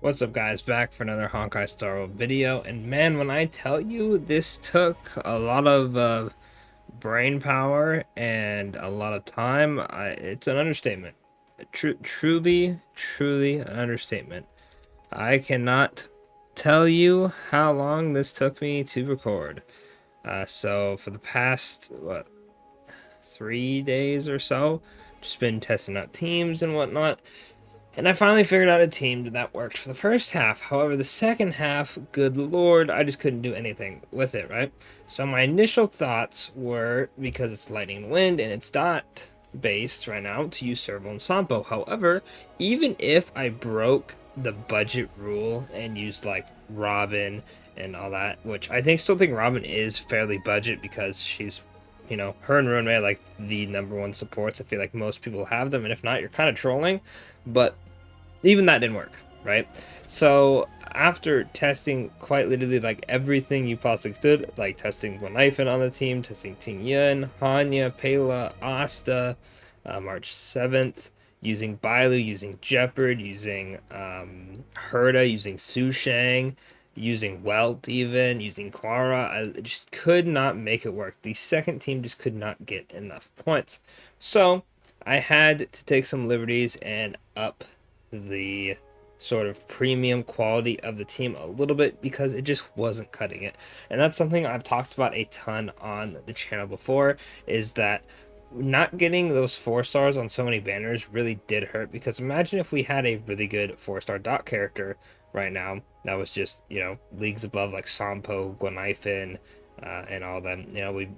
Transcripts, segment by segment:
What's up, guys? Back for another Honkai Star Rail video. And man, when I tell you this took a lot of brain power and a lot of time, it's an understatement. Truly an understatement. I cannot tell you how long this took me to record. So for the past, 3 days or so, just been testing out teams and whatnot. And I finally figured out a team that worked for the first half. However, the second half, good lord, I just couldn't do anything with it, right? So my initial thoughts were, because it's Lightning and Wind and it's dot based right now, to use Servo and Sampo. However, even if I broke the budget rule and used like Robin and all that, which I still think Robin is fairly budget because she's, her and Ruin May are like the #1 supports. I feel like most people have them, and if not, you're kind of trolling. But even that didn't work, right? So after testing quite literally like everything you possibly could, like testing Guanifin on the team, testing Ting Yun, Hanya, Pela, Asta, March 7th, using Bailu, using Jeopard, using Herda, using Su Shang, using Welt even, using Clara, I just could not make it work. The second team just could not get enough points. So I had to take some liberties and up the sort of premium quality of the team a little bit because it just wasn't cutting it. And that's something I've talked about a ton on the channel before, is that not getting those 4 stars on so many banners really did hurt. Because imagine if we had a really good 4-star dot character right now that was just, leagues above, like Sampo, Guanifin, and all them,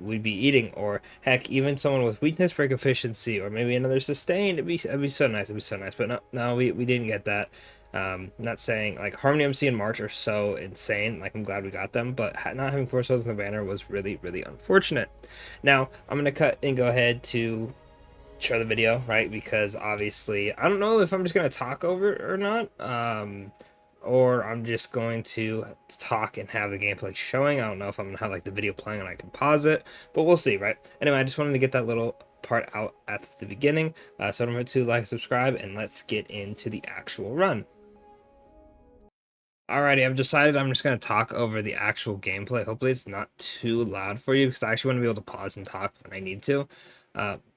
we'd be eating. Or heck, even someone with weakness break efficiency, or maybe another sustain. It'd be so nice. It'd be so nice. But no, we didn't get that. Not saying like Harmony MC and March are so insane, like I'm glad we got them, but not having 4 stars in the banner was really unfortunate. Now I'm gonna cut and go ahead to show the video, right? Because obviously I don't know if I'm just gonna talk over it or not, or I'm just going to talk and have the gameplay showing. I don't know if I'm gonna have like the video playing and I can pause it, but we'll see, right? Anyway, I just wanted to get that little part out at the beginning. So don't forget to like, subscribe, and let's get into the actual run. Alrighty, I've decided I'm just going to talk over the actual gameplay. Hopefully it's not too loud for you, because I actually want to be able to pause and talk when I need to.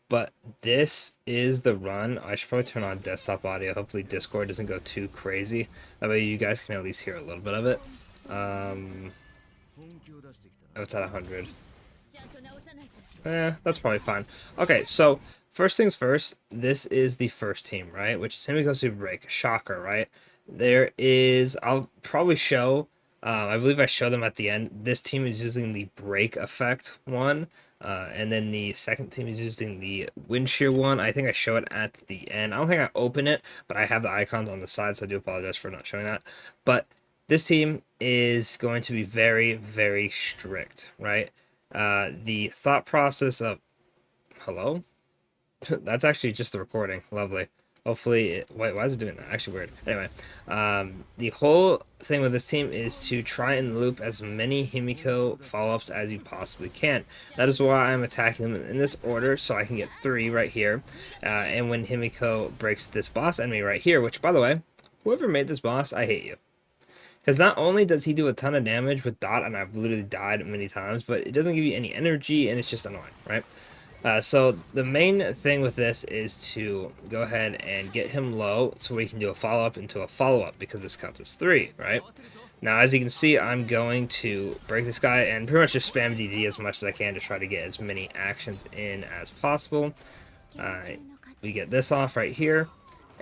But this is the run. I should probably turn on desktop audio. Hopefully Discord doesn't go too crazy. That way you guys can at least hear a little bit of it. Oh, it's at 100. That's probably fine. Okay, so first things first, this is the first team, right? Which is Himiko Super Break. Shocker, right? There is, I'll probably show, I believe I show them at the end. This team is using the break effect one, and then the second team is using the wind shear one. I think I show it at the end. I don't think I open it, but I have the icons on the side, so I do apologize for not showing that. But this team is going to be very strict, right? The thought process of, hello? That's actually just the recording. Lovely. Hopefully, wait, why is it doing that? Actually weird. Anyway, the whole thing with this team is to try and loop as many Himiko follow-ups as you possibly can. That is why I'm attacking them in this order, so I can get 3 right here. And when Himiko breaks this boss enemy right here, which, by the way, whoever made this boss, I hate you. Because not only does he do a ton of damage with dot, and I've literally died many times, but it doesn't give you any energy, and it's just annoying, right? So the main thing with this is to go ahead and get him low so we can do a follow-up into a follow-up, because this counts as 3, right? Now, as you can see, I'm going to break this guy and pretty much just spam DD as much as I can to try to get as many actions in as possible. We get this off right here.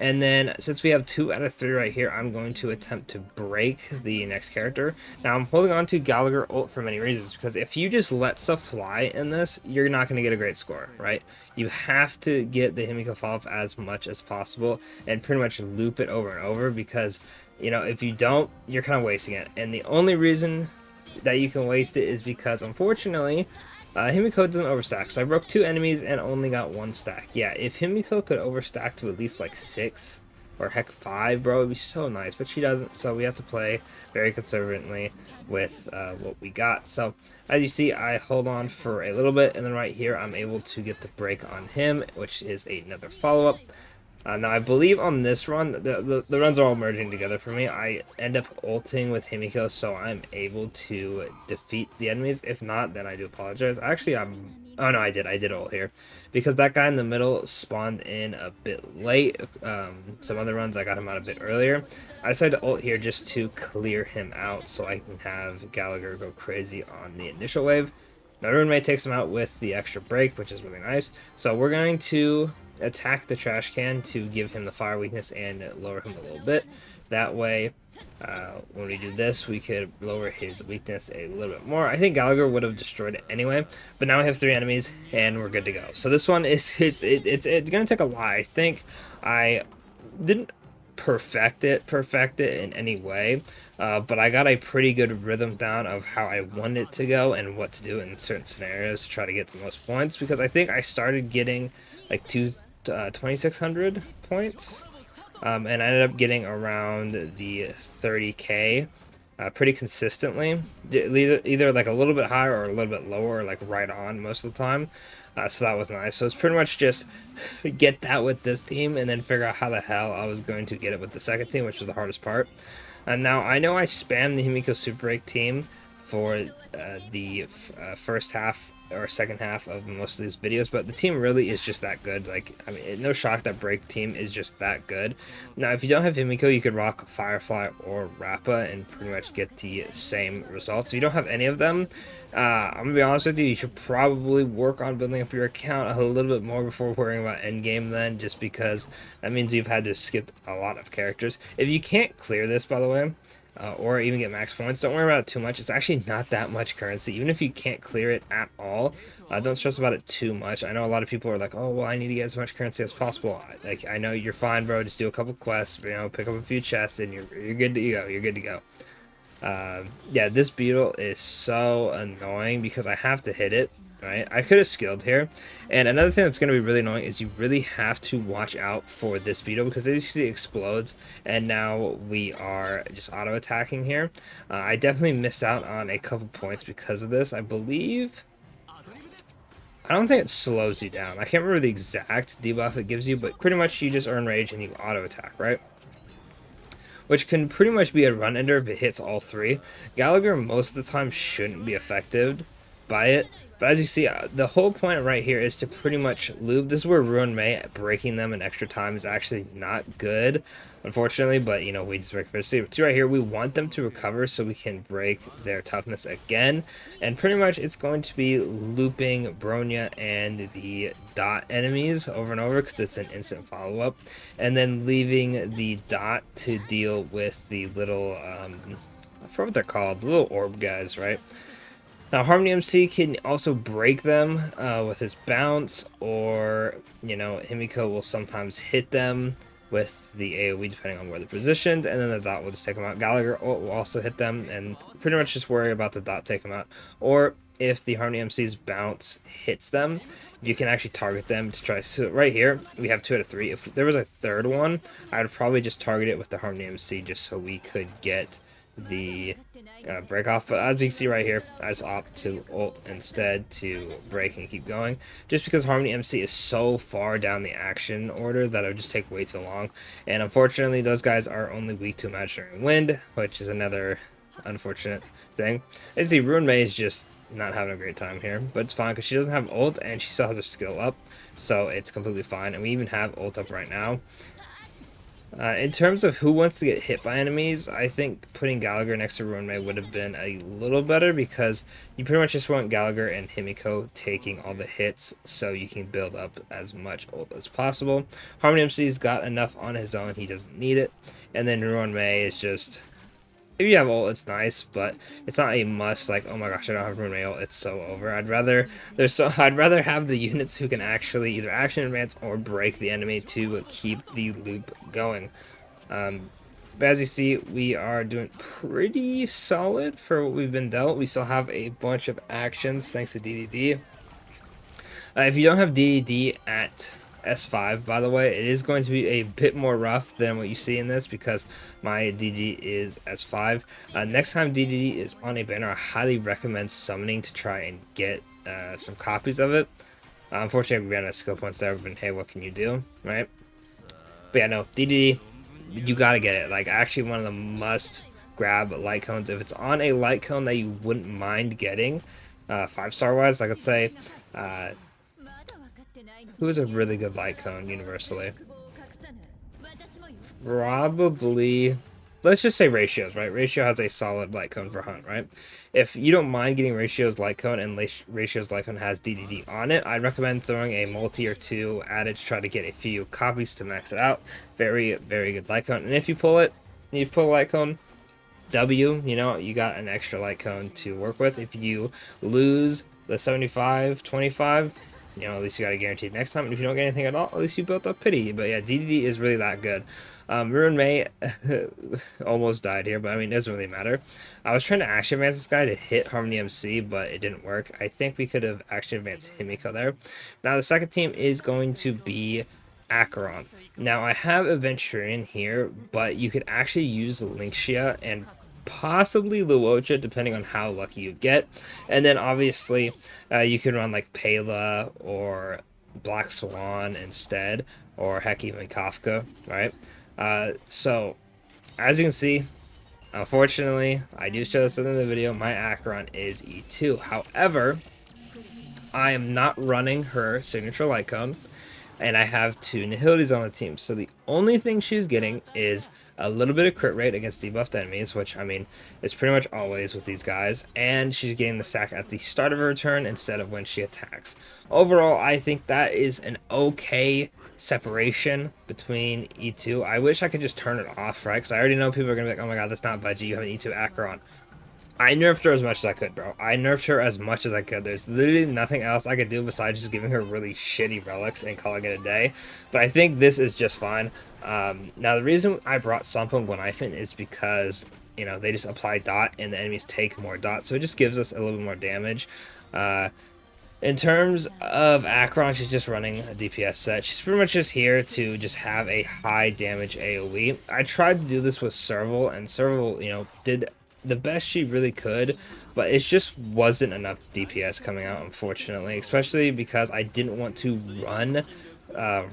And then, since we have 2 out of 3 right here, I'm going to attempt to break the next character. Now, I'm holding on to Gallagher ult for many reasons, because if you just let stuff fly in this, you're not going to get a great score, right? You have to get the Himiko follow-up as much as possible and pretty much loop it over and over, because, if you don't, you're kind of wasting it. And the only reason that you can waste it is because, unfortunately, Himiko doesn't overstack, so I broke 2 enemies and only got 1 stack. Yeah, if Himiko could overstack to at least like 6 or heck 5, bro, it'd be so nice, but she doesn't, so we have to play very conservatively with what we got. So as you see, I hold on for a little bit, and then right here I'm able to get the break on him, which is another follow-up. Now, I believe on this run, the runs are all merging together for me. I end up ulting with Himiko, so I'm able to defeat the enemies. If not, then I do apologize. Actually, oh no, I did ult here. Because that guy in the middle spawned in a bit late. Some other runs, I got him out a bit earlier. I decided to ult here just to clear him out, so I can have Gallagher go crazy on the initial wave. Now, roommate takes him out with the extra break, which is really nice. So we're going to attack the trash can to give him the fire weakness and lower him a little bit. That way, when we do this, we could lower his weakness a little bit more. I think Gallagher would have destroyed it anyway, but now we have 3 enemies and we're good to go. So this one is it's gonna take a while. I think I didn't perfect it in any way, but I got a pretty good rhythm down of how I want it to go and what to do in certain scenarios to try to get the most points, because I think I started getting like 2,600 points, and I ended up getting around the 30k pretty consistently, either like a little bit higher or a little bit lower, or like right on most of the time. So that was nice. So it's pretty much just get that with this team and then figure out how the hell I was going to get it with the second team, which was the hardest part. And now I know I spammed the Himiko Super Break team for the first half or second half of most of these videos, but the team really is just that good. Like, I mean, no shock that Break team is just that good. Now, if you don't have Himiko, you could rock Firefly or Rappa and pretty much get the same results. If you don't have any of them, I'm gonna be honest with you, you should probably work on building up your account a little bit more before worrying about endgame then, just because that means you've had to skip a lot of characters. If you can't clear this, by the way, or even get max points, don't worry about it too much. It's actually not that much currency. Even if you can't clear it at all, don't stress about it too much. I know a lot of people are like, oh, well, I need to get as much currency as possible. Like, I know you're fine, bro. Just do a couple quests, you know, pick up a few chests, and you're good to go. You're good to go. Yeah, this beetle is so annoying because I have to hit it, right? I could have skilled here. And another thing that's going to be really annoying is you really have to watch out for this beetle because it usually explodes, and now we are just auto-attacking here. I definitely missed out on a couple points because of this. I believe... I don't think it slows you down. I can't remember the exact debuff it gives you, but pretty much you just earn rage and you auto-attack, right? Which can pretty much be a run ender if it hits all 3. Gallagher most of the time shouldn't be affected by it, but as you see, the whole point right here is to pretty much loop. This is where Ruin May breaking them in extra time is actually not good, unfortunately, but you know, we just break efficiency. But right here, we want them to recover so we can break their toughness again, and pretty much it's going to be looping Bronya and the dot enemies over and over because it's an instant follow-up, and then leaving the dot to deal with the little, I forget what they're called, the little orb guys, right? Now, Harmony MC can also break them with his bounce, or, you know, Himiko will sometimes hit them with the AoE depending on where they're positioned, and then the dot will just take them out. Gallagher will also hit them, and pretty much just worry about the dot take them out. Or if the Harmony MC's bounce hits them, you can actually target them to try. So right here, we have 2 out of 3. If there was a third one, I would probably just target it with the Harmony MC just so we could get the break off, but as you can see right here, I just opt to ult instead to break and keep going, just because Harmony MC is so far down the action order that it would just take way too long, and unfortunately those guys are only weak to Imaginary Wind, which is another unfortunate thing. As you see, Ruin May is just not having a great time here, but it's fine because she doesn't have ult and she still has her skill up, so it's completely fine, and we even have ult up right now. In terms of who wants to get hit by enemies, I think putting Gallagher next to Ruin May would have been a little better because you pretty much just want Gallagher and Himiko taking all the hits so you can build up as much ult as possible. Harmony MC's got enough on his own, he doesn't need it. And then Ruin May is just... if you have ult, it's nice, but it's not a must. Like, oh my gosh, I don't have Ruin May ult, it's so over. I'd rather have the units who can actually either action advance or break the enemy to keep the loop going. But as you see, we are doing pretty solid for what we've been dealt. We still have a bunch of actions thanks to DDD. If you don't have DDD at S5, by the way, it is going to be a bit more rough than what you see in this because my DD is S5. Next time DD is on a banner, I highly recommend summoning to try and get some copies of it. Unfortunately, we ran out of skill points there, but hey, what can you do, right? But yeah, no, DDD, you gotta get it. Like, actually one of the must grab light cones. If it's on a light cone that you wouldn't mind getting, 5-star wise, like let's say, uh, who is a really good light cone universally? Probably, let's just say Ratios, right? Ratio has a solid light cone for Hunt, right? If you don't mind getting Ratio's light cone and Ratio's light cone has DDD on it, I'd recommend throwing a multi or two added to try to get a few copies to max it out. Very, very good light cone. And if you pull it, you pull a light cone, W, you know, you got an extra light cone to work with. If you lose the 75-25, you know, at least you got a guaranteed next time. And if you don't get anything at all, at least you built up pity. But yeah, DDD is really that good. Ruin May almost died here, but I mean, it doesn't really matter. I was trying to action advance this guy to hit Harmony MC, but it didn't work. I think we could have action advanced Himiko there. Now, the second team is going to be Acheron. Now, I have Aventurian here, but you could actually use Linksha and possibly Luocha, depending on how lucky you get. And then, obviously, you could run like Pela or Black Swan instead, or heck, even Kafka, right? So, as you can see, unfortunately, I do show this in the video, my Acheron is E2. However, I am not running her signature light cone, and I have 2 Nihilities on the team. So the only thing she's getting is a little bit of crit rate against debuffed enemies, which, I mean, is pretty much always with these guys. And she's getting the sack at the start of her turn instead of when she attacks. Overall, I think that is an okay separation between E2. I wish I could just turn it off, right? Because I already know people are going to be like, oh my god, that's not Budgie, you have an E2 Acheron. I nerfed her as much as I could, bro. I nerfed her as much as I could. There's literally nothing else I could do besides just giving her really shitty relics and calling it a day. But I think this is just fine. Now, the reason I brought Sampo and Gwenifin is because, you know, they just apply dot and the enemies take more dot. So it just gives us a little bit more damage. In terms of Acheron, she's just running a DPS set. She's pretty much just here to just have a high damage AoE. I tried to do this with Serval, and Serval, you know, did the best she really could, but it just wasn't enough DPS coming out, unfortunately, especially because I didn't want to run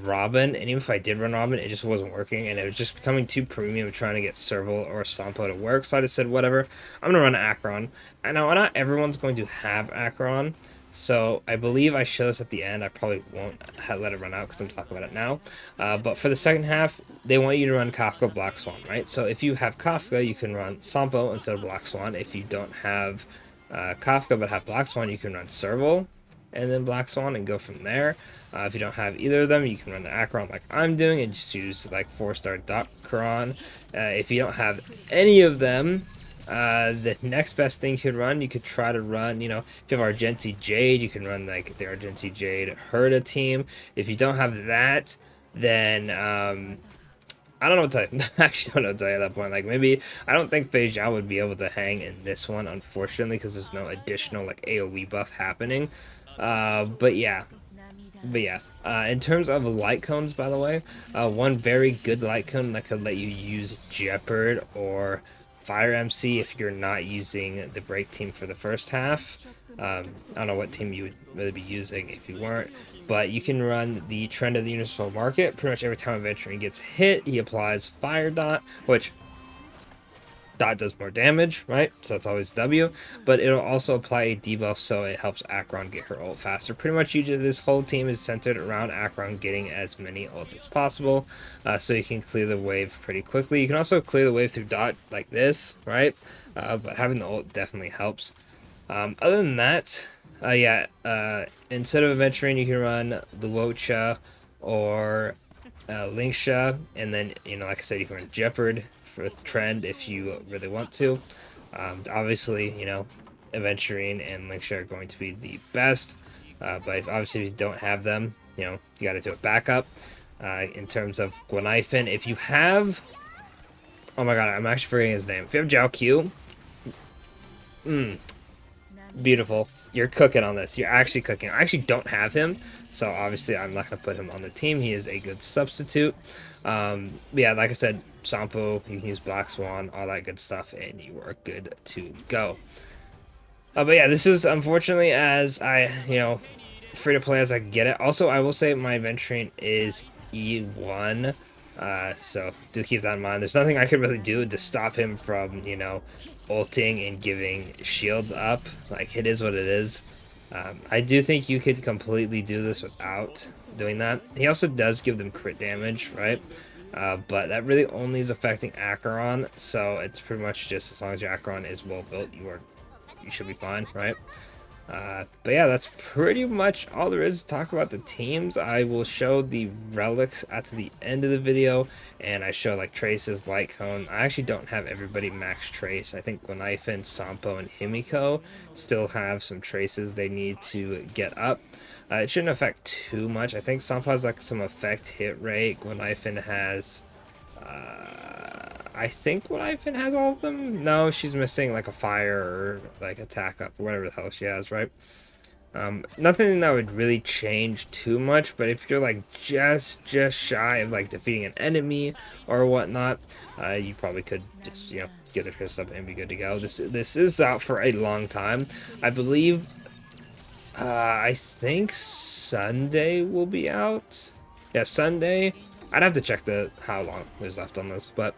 Robin, and even if I did run Robin, it just wasn't working, and it was just becoming too premium trying to get Serval or Sampo to work. So I just said, whatever, I'm gonna run Acheron. And now not everyone's going to have Acheron, so I believe I show this at the end. I probably won't let it run out because I'm talking about it now. But for the second half, they want you to run Kafka, Black Swan, right? So if you have Kafka, you can run Sampo instead of Black Swan. If you don't have Kafka but have Black Swan, you can run Serval and then Black Swan and go from there. If you don't have either of them, you can run the Acheron like I'm doing and just use like 4-star Docron. If you don't have any of them, the next best thing you could run, you could try to run, you know, if you have Argency Jade, you can run like the Argency Jade Herda team. If you don't have that, then I don't know what to tell you. I actually don't know what to tell you at that point. Like, maybe I don't think Fei Zhao would be able to hang in this one, unfortunately, because there's no additional like AoE buff happening. But yeah, in terms of light cones, by the way, one very good light cone that could let you use Jeopard or Fire MC if you're not using the break team for the first half. I don't know what team you would really be using if you weren't, but you can run the Trend of the Universal Market. Pretty much every time a veteran gets hit, he applies Fire Dot, which dot does more damage, right? So that's always W, but it'll also apply a debuff, so it helps Acheron get her ult faster. Pretty much this whole team is centered around Acheron getting as many ults as possible, so you can clear the wave pretty quickly. You can also clear the wave through dot like this, right? But having the ult definitely helps. Other than that, instead of Adventuring, you can run Luocha or Linksha, and then, you know, like I said, you can run Jeopard with Trend if you really want to. Obviously, you know, Aventurine and Linksha are going to be the best, but obviously if you don't have them, you know, you got to do a backup. In terms of Gwenifin, if you have, oh my god, I'm actually forgetting his name. If you have Zhao Q, beautiful. You're cooking on this. You're actually cooking. I actually don't have him, so obviously I'm not going to put him on the team. He is a good substitute. Yeah, like I said, Sampo, you can use Black Swan, all that good stuff, and you are good to go. But yeah, this is unfortunately as you know, free to play as I get it. Also, I will say my Aventurine is E1 So do keep that in mind. There's nothing I could really do to stop him from, you know, ulting and giving shields up. Like, it is what it is. I do think you could completely do this without doing that. He also does give them crit damage, right? But that really only is affecting Acheron, so it's pretty much just as long as your Acheron is well built, you should be fine, right? But yeah, that's pretty much all there is to talk about the teams. I will show the relics at the end of the video, and I show like Trace's light cone. I actually don't have everybody max trace. I think Gonaifen, Sampo, and Himiko still have some traces they need to get up. It shouldn't affect too much. I think Sampo has like some effect hit rate. Gonaifen has I think Gonaifen has all of them. No, she's missing like a fire or like attack up or whatever the hell she has, right? Nothing that would really change too much, but if you're like just shy of like defeating an enemy or whatnot, you probably could just, you know, get the crystal up and be good to go. This is out for a long time. I believe I think Sunday will be out. Yeah, Sunday. I'd have to check the how long there's left on this, but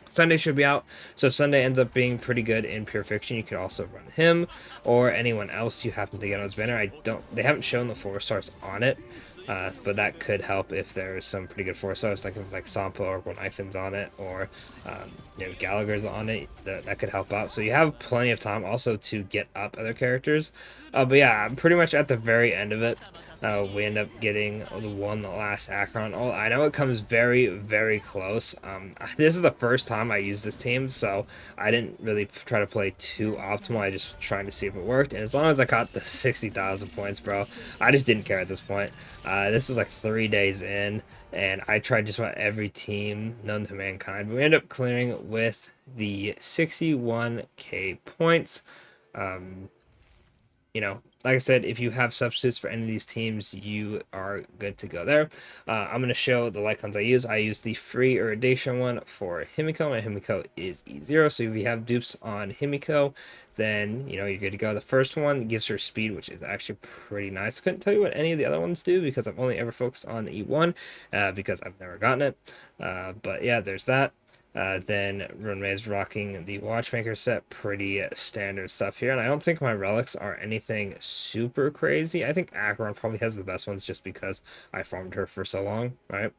Sunday should be out. So if Sunday ends up being pretty good in Pure Fiction, you could also run him or anyone else you happen to get on his banner. They haven't shown the 4-stars on it, but that could help if there's some pretty good 4-stars, like if like Sampo or Gonifen's on it, or you know, Gallagher's on it. That could help out. So you have plenty of time also to get up other characters. But yeah, I'm pretty much at the very end of it. We end up getting the last Acheron. Oh, I know it comes very close. This is the first time I used this team, so I didn't really try to play too optimal. I just trying to see if it worked, and as long as I caught the 60,000 points, bro, I just didn't care at this point. This is like 3 days in, and I tried just about every team known to mankind, but we ended up clearing with the 61k points. You know, like I said, if you have substitutes for any of these teams, you are good to go there. I'm going to show the light cones I use. I use the free Iridation one for Himiko. My Himiko is E0, so if you have dupes on Himiko, then, you know, you're good to go. The first one gives her speed, which is actually pretty nice. Couldn't tell you what any of the other ones do because I've only ever focused on the E1 because I've never gotten it. But yeah, there's that. Then Runway is rocking the Watchmaker set, pretty standard stuff here. And I don't think my relics are anything super crazy. I think Acheron probably has the best ones just because I farmed her for so long, right?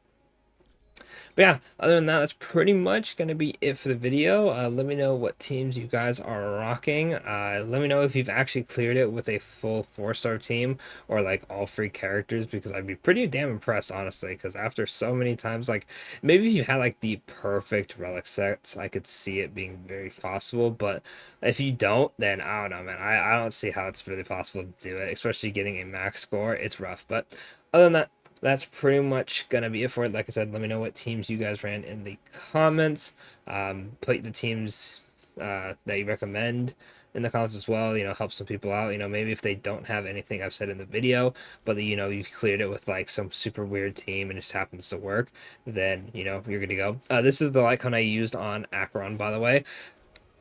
But yeah, other than that, that's pretty much going to be it for the video. Let me know what teams you guys are rocking. Let me know if you've actually cleared it with a full 4-star team or like all free characters, because I'd be pretty damn impressed, honestly, because after so many times, like maybe if you had like the perfect relic sets, I could see it being very possible. But if you don't, then I don't know, man. I don't see how it's really possible to do it, especially getting a max score. It's rough. But other than that, that's pretty much gonna be it for it. Like I said, let me know what teams you guys ran in the comments. Put the teams that you recommend in the comments as well. You know, help some people out. You know, maybe if they don't have anything I've said in the video, but you know, you've cleared it with like some super weird team and it just happens to work, then you know you're good to go. This is the icon I used on Acheron, by the way.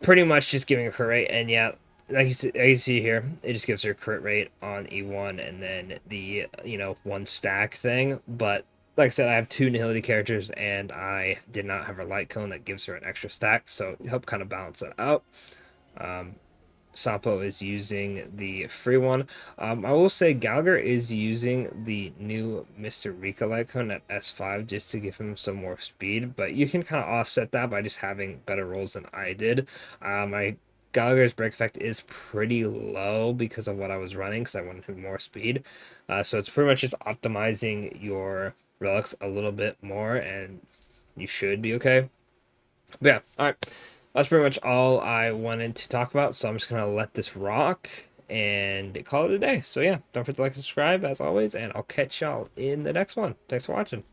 Pretty much just giving a crit rate, and yeah, like you see here, it just gives her a crit rate on E1 and then the, you know, 1 stack thing. But like I said, I have 2 Nihility characters and I did not have a light cone that gives her an extra stack, so help kind of balance that out. Sapo is using the free one. I will say Gallagher is using the new Mr. Rika light cone at S5 just to give him some more speed, but you can kind of offset that by just having better rolls than I did. My Gallagher's break effect is pretty low because of what I was running, because I wanted him more speed. So it's pretty much just optimizing your relics a little bit more, and you should be okay. But yeah, alright. That's pretty much all I wanted to talk about, so I'm just going to let this rock and call it a day. So yeah, don't forget to like and subscribe, as always, and I'll catch y'all in the next one. Thanks for watching.